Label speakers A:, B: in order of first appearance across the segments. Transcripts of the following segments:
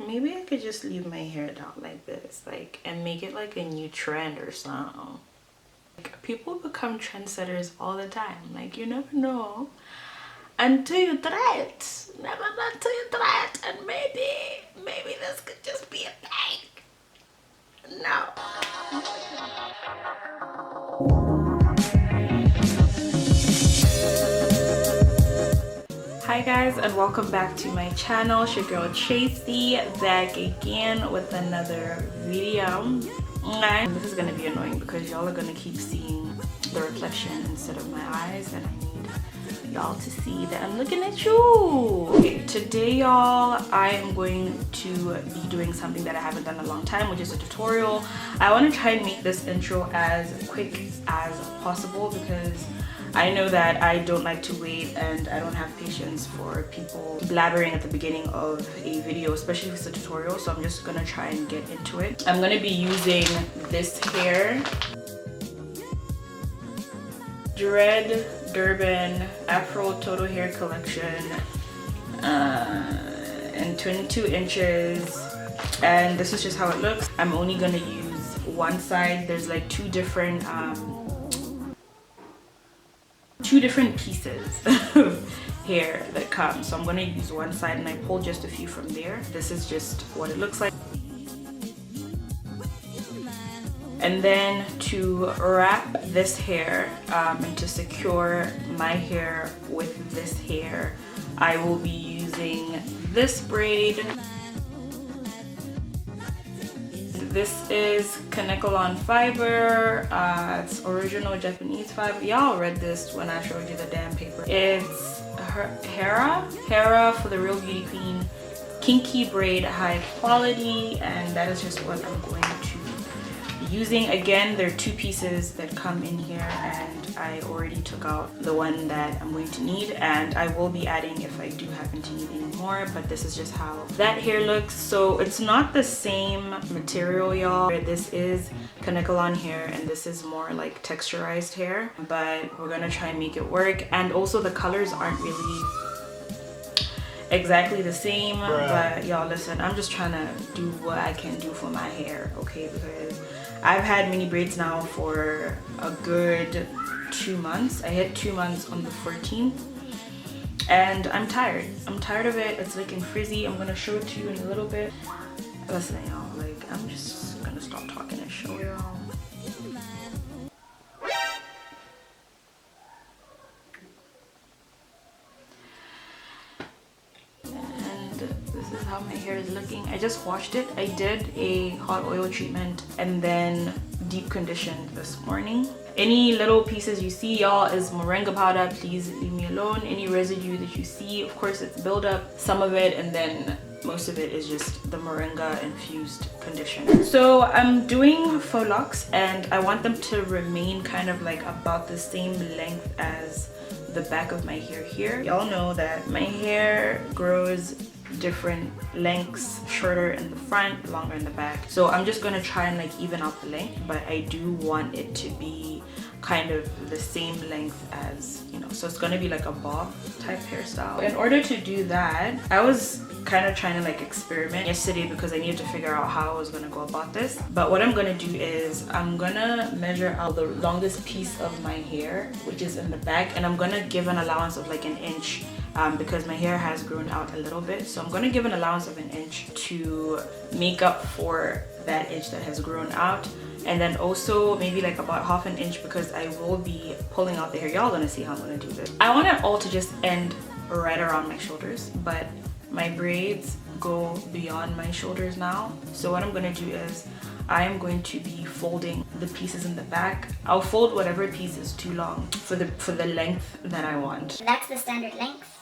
A: maybe I could just leave my hair down like this, like, and make it like a new trend or something. Like, people become trendsetters all the time. Like, you never know until you try it. Never know until you try it. And maybe this could just be a thing. No. Hi guys, and welcome back to my channel. It's your girl Tracy, back again with another video. And this is gonna be annoying because y'all are gonna keep seeing the reflection instead of my eyes, and I need y'all to see that I'm looking at you. Okay, today y'all, I am going to be doing something that I haven't done in a long time, which is a tutorial. I want to try and make this intro as quick as possible because I know that I don't like to wait, and I don't have patience for people blabbering at the beginning of a video, especially if it's a tutorial. So I'm just gonna try and get into it. I'm gonna be using this hair, Dread Durban Afro Total Hair Collection, and 22 inches, and this is just how it looks. I'm only gonna use one side. There's like two different pieces of hair that come, so I'm going to use one side and I pull just a few from there. This is just what it looks like. And then to wrap this hair and to secure my hair with this hair, I will be using this braid. This is Kanekalon fiber. It's original Japanese fiber. Y'all read this when I showed you the damn paper. It's Hera for the Real Beauty Queen kinky braid, high quality, and that is just what I'm going to be using. Again, there are two pieces that come in here, and I already took out the one that I'm going to need, and I will be adding if I do happen to need any more, but this is just how that hair looks. So it's not the same material, y'all. This is Kanekalon hair and this is more like texturized hair, but we're gonna try and make it work. And also the colors aren't really exactly the same, but y'all listen, I'm just trying to do what I can do for my hair, okay? Because I've had mini braids now for a good 2 months. I hit 2 months on the 14th, and I'm tired. I'm tired of it. It's looking frizzy. I'm gonna show it to you in a little bit. Listen, y'all, like, I'm just gonna stop talking and show y'all. This is how my hair is looking. I just washed it. I did a hot oil treatment and then deep conditioned this morning. Any little pieces you see, y'all, is moringa powder. Please leave me alone. Any residue that you see, of course, it's buildup, some of it, and then most of it is just the moringa infused conditioner. So I'm doing faux locks, and I want them to remain kind of like about the same length as the back of my hair here. Y'all know that my hair grows different lengths, shorter in the front, longer in the back. So I'm just gonna try and like even out the length, but I do want it to be kind of the same length as, you know, so it's gonna be like a bob type hairstyle. In order to do that, I was kind of trying to like experiment yesterday because I needed to figure out how I was gonna go about this. But what I'm gonna do is I'm gonna measure out the longest piece of my hair, which is in the back, and I'm gonna give an allowance of like an inch because my hair has grown out a little bit. So I'm gonna give an allowance of an inch to make up for that inch that has grown out, and then also maybe like about half an inch because I will be pulling out the hair. Y'all gonna see how I'm gonna do this. I want it all to just end right around my shoulders, but my braids go beyond my shoulders now. So what I'm gonna do is I am going to be folding the pieces in the back. I'll fold whatever piece is too long for the length that I want.
B: That's the standard length.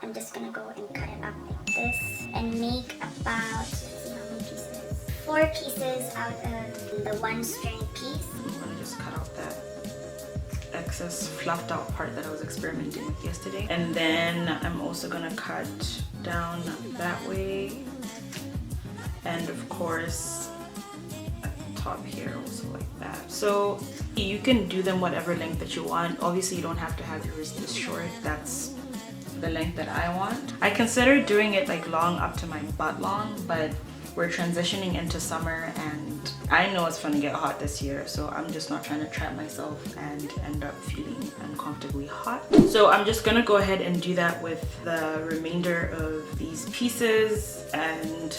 B: I'm just gonna go and cut it up like this and make about, let's see how many pieces. 4 pieces out of the 1 string piece.
A: I'm gonna just cut out that excess fluffed out part that I was experimenting with yesterday. And then I'm also gonna cut down that way. And of course, at the top here also like that. So you can do them whatever length that you want. Obviously you don't have to have yours this short. That's the length that I want. I considered doing it like long up to my butt long, but we're transitioning into summer and I know it's gonna get hot this year, so I'm just not trying to trap myself and end up feeling uncomfortably hot. So I'm just gonna go ahead and do that with the remainder of these pieces and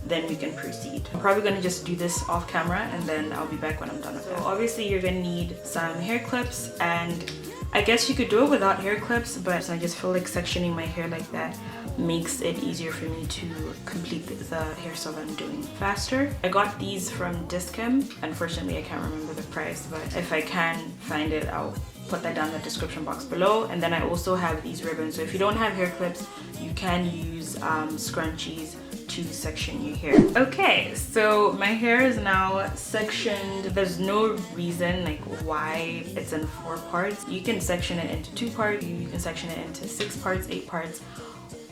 A: then we can proceed. I'm probably gonna just do this off camera and then I'll be back when I'm done with it. So obviously you're gonna need some hair clips, and I guess you could do it without hair clips, but I just feel like sectioning my hair like that makes it easier for me to complete the hairstyle that I'm doing faster. I got these from Dischem. Unfortunately, I can't remember the price, but if I can find it, I'll put that down in the description box below. And then I also have these ribbons. So if you don't have hair clips, you can use scrunchies to section your hair. Okay, so my hair is now sectioned. There's no reason like why it's in 4 parts. You can section it into 2 parts, you can section it into 6 parts, 8 parts,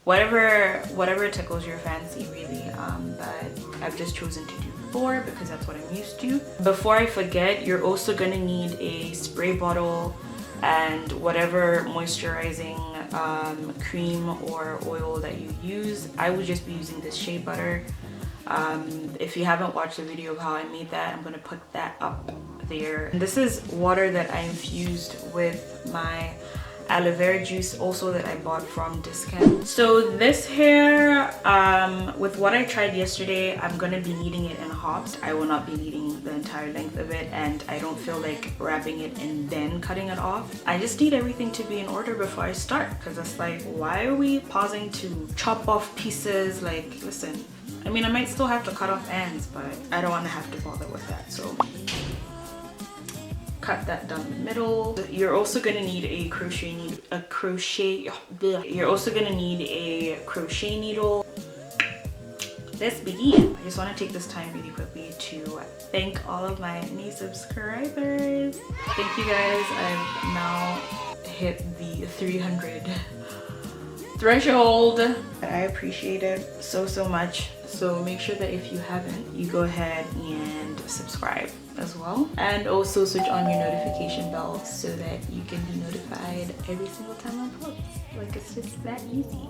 A: whatever tickles your fancy really, but I've just chosen to do 4 because that's what I'm used to. Before I forget, you're also gonna need a spray bottle and whatever moisturizing cream or oil that you use. I would just be using this shea butter. If you haven't watched the video of how I made that, I'm gonna put that up there. And this is water that I infused with my aloe vera juice, also that I bought from Dischem. So this hair, with what I tried yesterday, I'm gonna be kneading it in hops. I will not be kneading the entire length of it, and I don't feel like wrapping it and then cutting it off. I just need everything to be in order before I start, because it's like, why are we pausing to chop off pieces? Like, listen, I mean, I might still have to cut off ends, but I don't want to have to bother with that. So cut that down the middle. You're also gonna need a crochet needle. Let's begin. I just want to take this time really quickly to thank all of my new subscribers. Thank you guys. I've now hit the 300 threshold. I appreciate it so much. So make sure that if you haven't, you go ahead and subscribe as well, and also switch on your notification bell so that you can be notified every single time I post. Like, it's just that easy.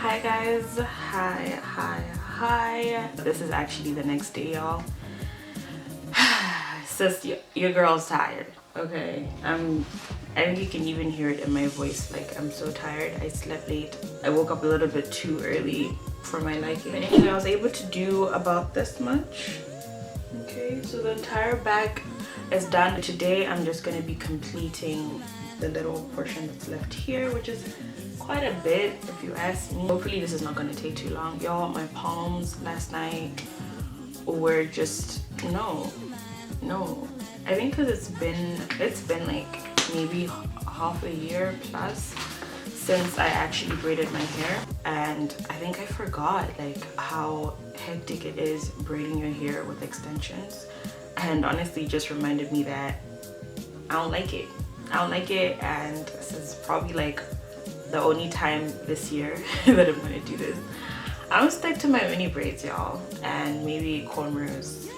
A: Hi guys, hi. This is actually the next day, y'all. Sis, your girl's tired, okay? I think you can even hear it in my voice, like I'm so tired. I slept late. I woke up a little bit too early for my liking. But anyway, I was able to do about this much. Okay, so the entire back is done. Today I'm just gonna be completing the little portion that's left here, which is quite a bit if you ask me. Hopefully this is not going to take too long, y'all. My palms last night were just no. I think because it's been like maybe half a year plus since I actually braided my hair, and I think I forgot like how hectic it is braiding your hair with extensions, and honestly just reminded me that I don't like it, and this is probably like the only time this year that I'm gonna do this. I'm gonna stick to my mini braids, y'all, and maybe cornrows.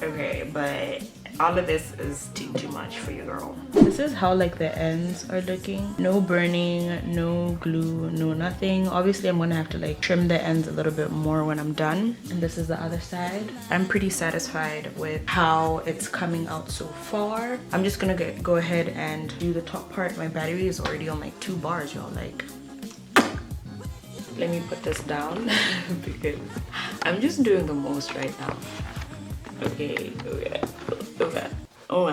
A: Okay, but all of this is too much for you, girl. This is how like the ends are looking. No burning, no glue, no nothing. Obviously I'm gonna have to like trim the ends a little bit more when I'm done. And this is the other side. I'm pretty satisfied with how it's coming out so far. I'm just gonna go ahead and do the top part. My battery is already on like 2 bars, y'all. Like, let me put this down because I'm just doing the most right now. Okay. Oh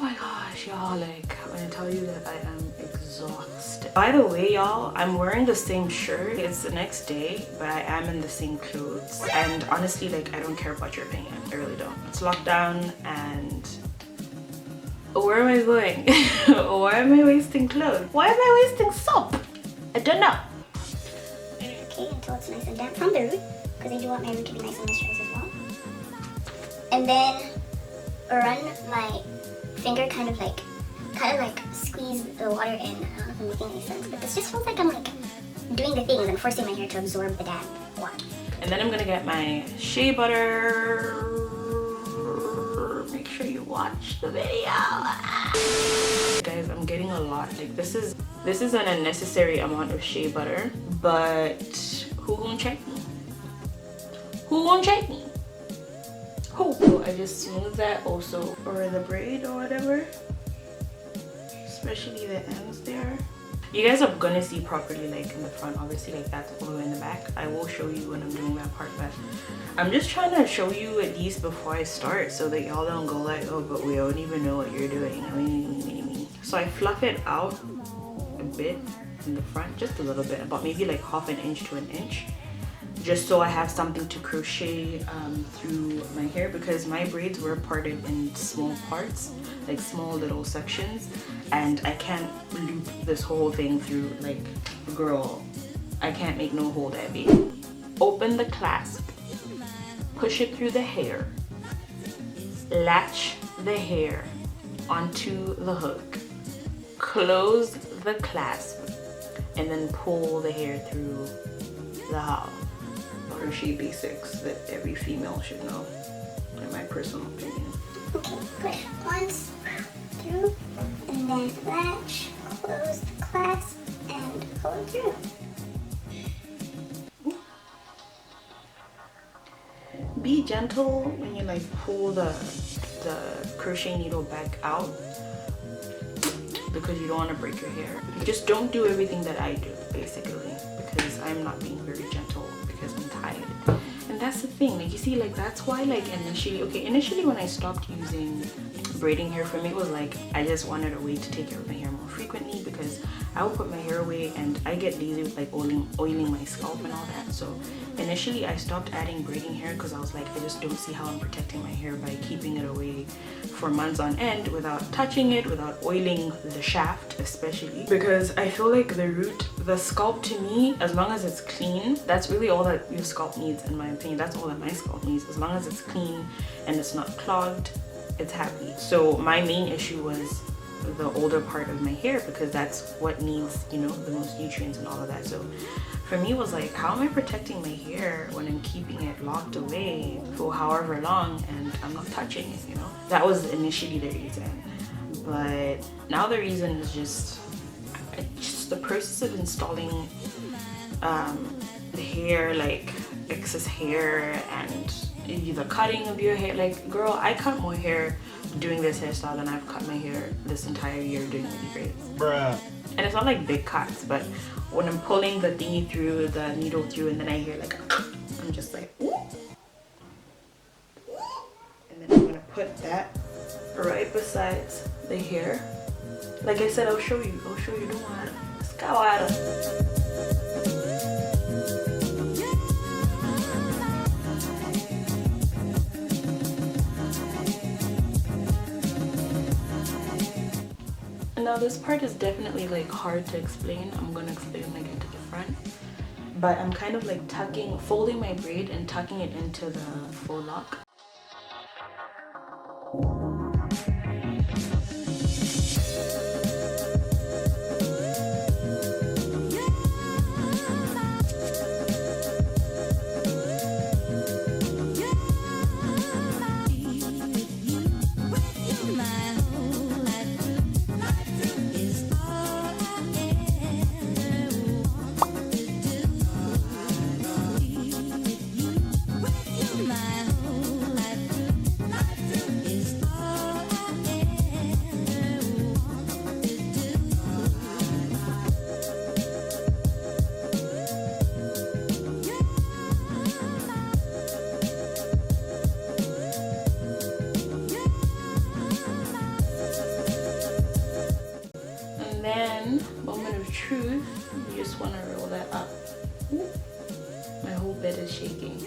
A: my gosh, y'all, like when I tell you that I am exhausted. By the way, y'all, I'm wearing the same shirt. It's the next day, but I am in the same clothes. And honestly, like, I don't care about your opinion. I really don't. It's lockdown and Where am I going? Why am I wasting clothes? Why am I wasting soap? I don't know.
B: Okay, until it's nice and damp from the root, because I do want my root to be nice and moisturized as well. And then run my finger kind of like squeeze the water in. I don't know if I'm making any sense, but this just feels like I'm like doing the things and forcing my hair to absorb the damp water.
A: And then I'm gonna get my shea butter. Make sure you watch the video. Guys, I'm getting a lot. Like this is an unnecessary amount of shea butter, but who gonna check me? Who gonna check me? Who? So I just smooth that also over the braid or whatever, especially the ends there. You guys are gonna see properly like in the front, obviously, like that's all the way in the back. I will show you when I'm doing that part, but I'm just trying to show you at least before I start so that y'all don't go like, oh, but we don't even know what you're doing. So I fluff it out a bit in the front, just a little bit, about maybe like ½ an inch to an inch, just so I have something to crochet through my hair, because my braids were parted in small parts, like small little sections, and I can't loop this whole thing through. Like, girl, I can't make no hole that big. Open the clasp, push it through the hair, latch the hair onto the hook, close the clasp, and then pull the hair through the hole. Crochet basics that every female should know, in my personal opinion.
B: Okay, push once through, and then latch, close the clasp, and pull it through.
A: Be gentle when you like pull the crochet needle back out, because you don't want to break your hair. Just don't do everything that I do, basically, because I'm not being very gentle because I'm tired. And that's the thing, like you see, like that's why like initially when I stopped using braiding hair, for me it was like I just wanted a way to take care of my hair more frequently, because I would put my hair away and I get lazy with like oiling my scalp and all that. So initially I stopped adding braiding hair because I was like, I just don't see how I'm protecting my hair by keeping it away for months on end without touching it, without oiling the shaft especially, because I feel like the root, the scalp, to me, as long as it's clean, that's really all that your scalp needs, in my opinion. That's all that my scalp needs. As long as it's clean and it's not clogged, it's happy. So my main issue was the older part of my hair, because that's what needs, you know, the most nutrients and all of that. So for me it was like, how am I protecting my hair when I'm keeping it locked away for however long and I'm not touching it, you know? That was initially the reason, but now the reason is just the process of installing the hair, like excess hair, and the cutting of your hair. Like, girl, I cut more hair doing this hairstyle than I've cut my hair this entire year doing mini braids. Bruh. And it's not like big cuts, but when I'm pulling the thingy through, the needle through, and then I hear like, I'm just like, ooh. And then I'm gonna put that right beside the hair. Like I said, I'll show you, don't worry. Let's go at it. Now this part is definitely like hard to explain. I'm gonna explain when I get to the front, but I'm kind of like folding my braid and tucking it into the faux lock. Truth, you just want to roll that up. Ooh, my whole bed is shaking.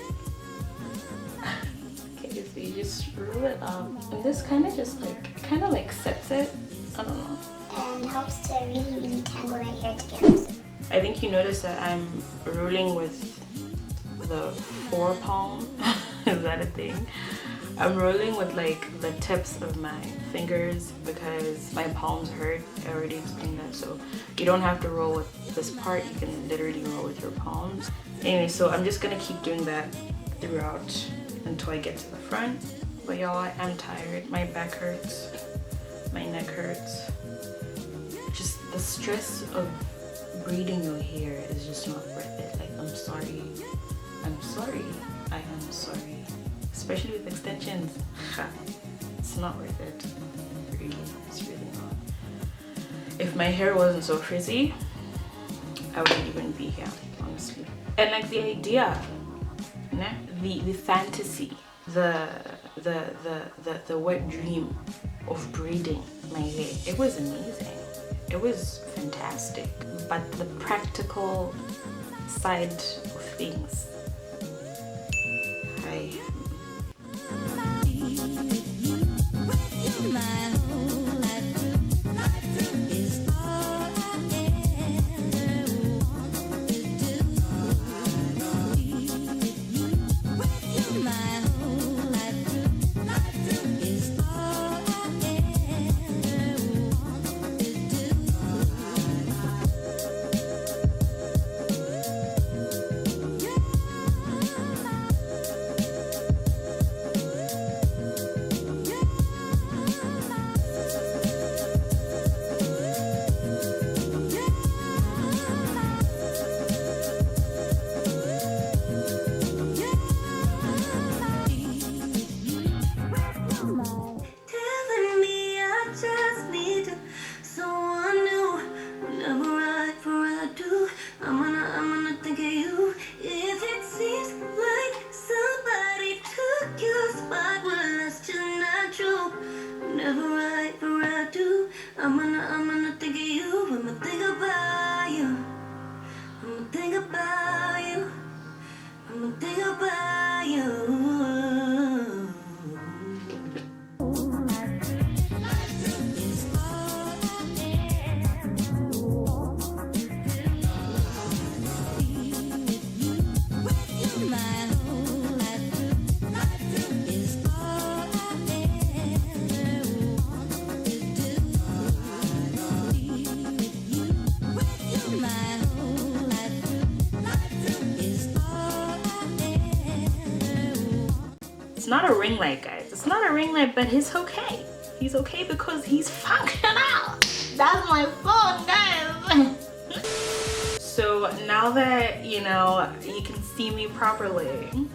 A: Okay, Okay, so you just roll it up, and this kind of just like sets it. I don't know.
B: And helps to really tangle that hair together.
A: I think you notice that I'm rolling with the forearm. Is that a thing? I'm rolling with like the tips of my fingers because my palms hurt. I already explained that. So you don't have to roll with this part. You can literally roll with your palms. Anyway, so I'm just gonna keep doing that throughout until I get to the front. But y'all, I am tired. My back hurts. My neck hurts. Just the stress of braiding your hair is just not worth it. Like, I'm sorry. I'm sorry. I am sorry. Especially with extensions. It's not worth it. Really, it's really not. If my hair wasn't so frizzy, I wouldn't even be here, honestly. And like the idea, the fantasy, the wet dream of braiding my hair, it was amazing. It was fantastic. But the practical side of things, it's not a ring light, guys. It's not a ring light, but he's okay. He's okay because he's functional. That's my phone, guys. So now that you know you can see me properly,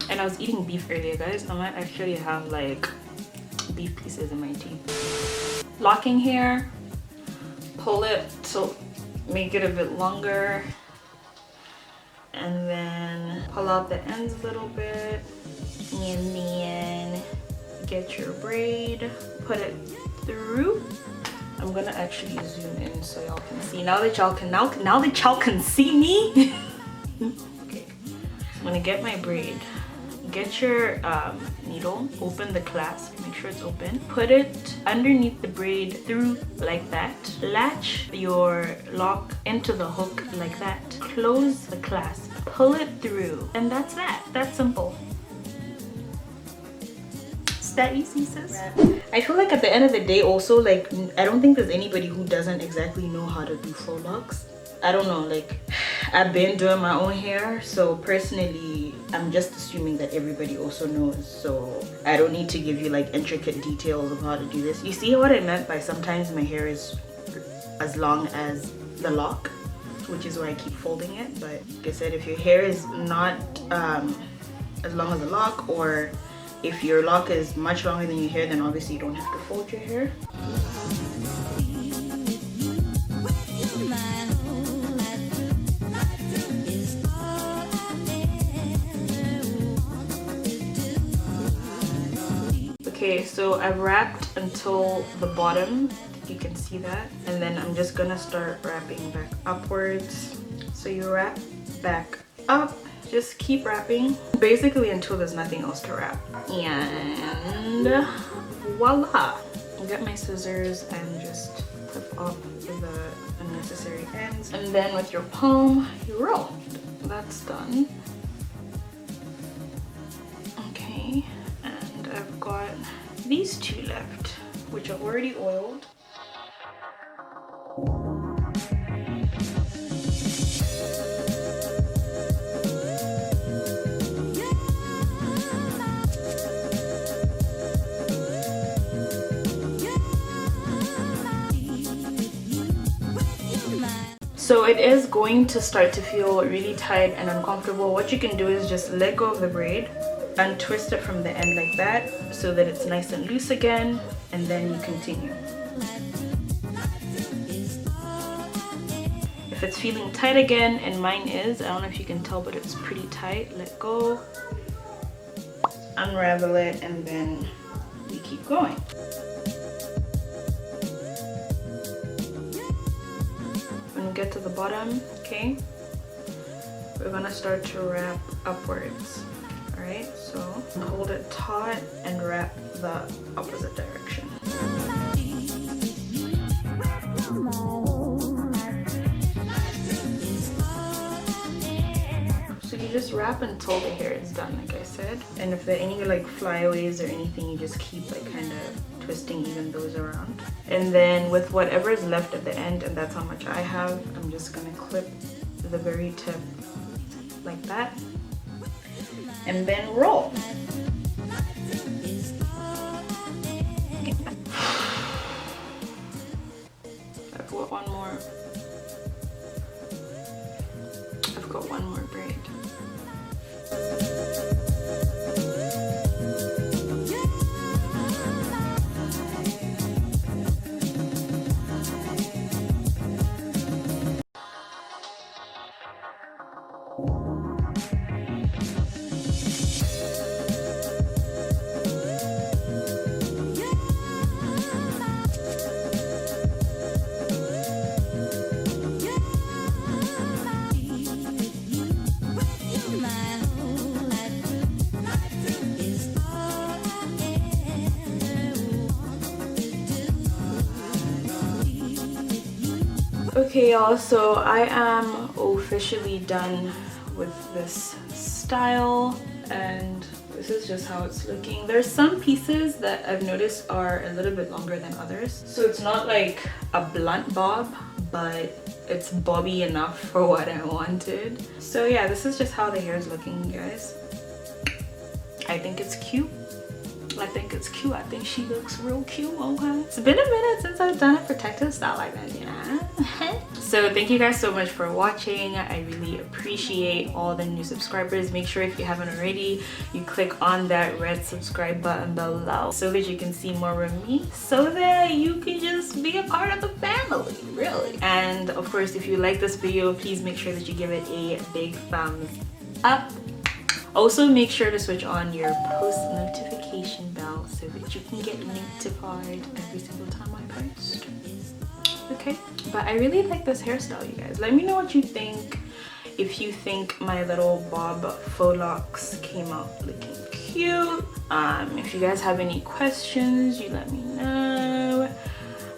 A: and I was eating beef earlier, guys, I might actually have like beef pieces in my teeth. Locking hair, pull it to make it a bit longer, and then pull out the ends a little bit, and then get your braid, put it through. I'm gonna actually zoom in so y'all can see. Now that y'all can see me. Okay, so I'm gonna get my braid. Get your needle, open the clasp, make sure it's open. Put it underneath the braid through like that. Latch your lock into the hook like that. Close the clasp, pull it through, and that's that. That's simple. It's that easy, sis. I feel like at the end of the day also, like, I don't think there's anybody who doesn't exactly know how to do faux locks. I don't know, like, I've been doing my own hair, so personally I'm just assuming that everybody also knows, so I don't need to give you like intricate details of how to do this. You see what I meant by sometimes my hair is as long as the lock, which is why I keep folding it. But like I said, if your hair is not as long as the lock, or if your lock is much longer than your hair, then obviously you don't have to fold your hair. Okay, so I've wrapped until the bottom, you can see that, and then I'm just gonna start wrapping back upwards. So you wrap back up. Just keep wrapping basically until there's nothing else to wrap. And voila! I'll get my scissors and just clip off the unnecessary ends. And then with your palm, you roll. That's done. Okay, and I've got these two left, which are already oiled. So it is going to start to feel really tight and uncomfortable. What you can do is just let go of the braid and twist it from the end like that so that it's nice and loose again, and then you continue. If it's feeling tight again, and mine is, I don't know if you can tell, but it's pretty tight, let go, unravel it, and then we keep going. When we get to the bottom, okay, we're gonna start to wrap upwards. All right, so hold it taut and wrap the opposite direction. So you just wrap until the hair is done, like I said. And if there are any like flyaways or anything, you just keep like kind of twisting even those around. And then with whatever is left at the end, and that's how much I have, I'm just gonna clip the very tip like that. And then roll. I've got one more. I've got one more braid. Okay y'all, so I am officially done with this style, and this is just how it's looking. There's some pieces that I've noticed are a little bit longer than others, so it's not like a blunt bob, but it's bobby enough for what I wanted. So yeah, this is just how the hair is looking, you guys. I think it's cute. I think it's cute. I think she looks real cute. Okay, it's been a minute since I've done a protective style like that, you know. So thank you guys so much for watching. I really appreciate all the new subscribers. Make sure if you haven't already, you click on that red subscribe button below so that you can see more of me, so that you can just be a part of the family, really. And of course, if you like this video, please make sure that you give it a big thumbs up. Also, make sure to switch on your post notification bell so that you can get notified every single time I post. Okay, but I really like this hairstyle, you guys. Let me know what you think. If you think my little bob faux locks came out looking cute. If you guys have any questions, you let me know.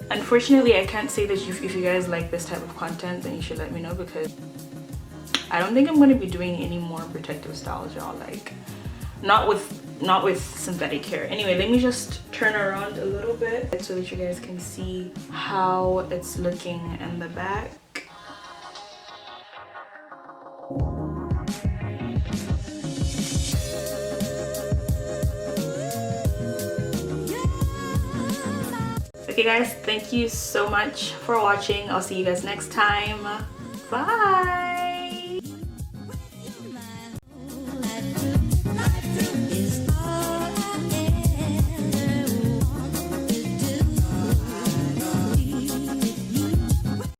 A: Unfortunately, I can't say that if you guys like this type of content, then you should let me know, because I don't think I'm going to be doing any more protective styles, y'all. Like, not with synthetic hair. Anyway, let me just turn around a little bit so that you guys can see how it's looking in the back. Okay guys, thank you so much for watching. I'll see you guys next time. Bye.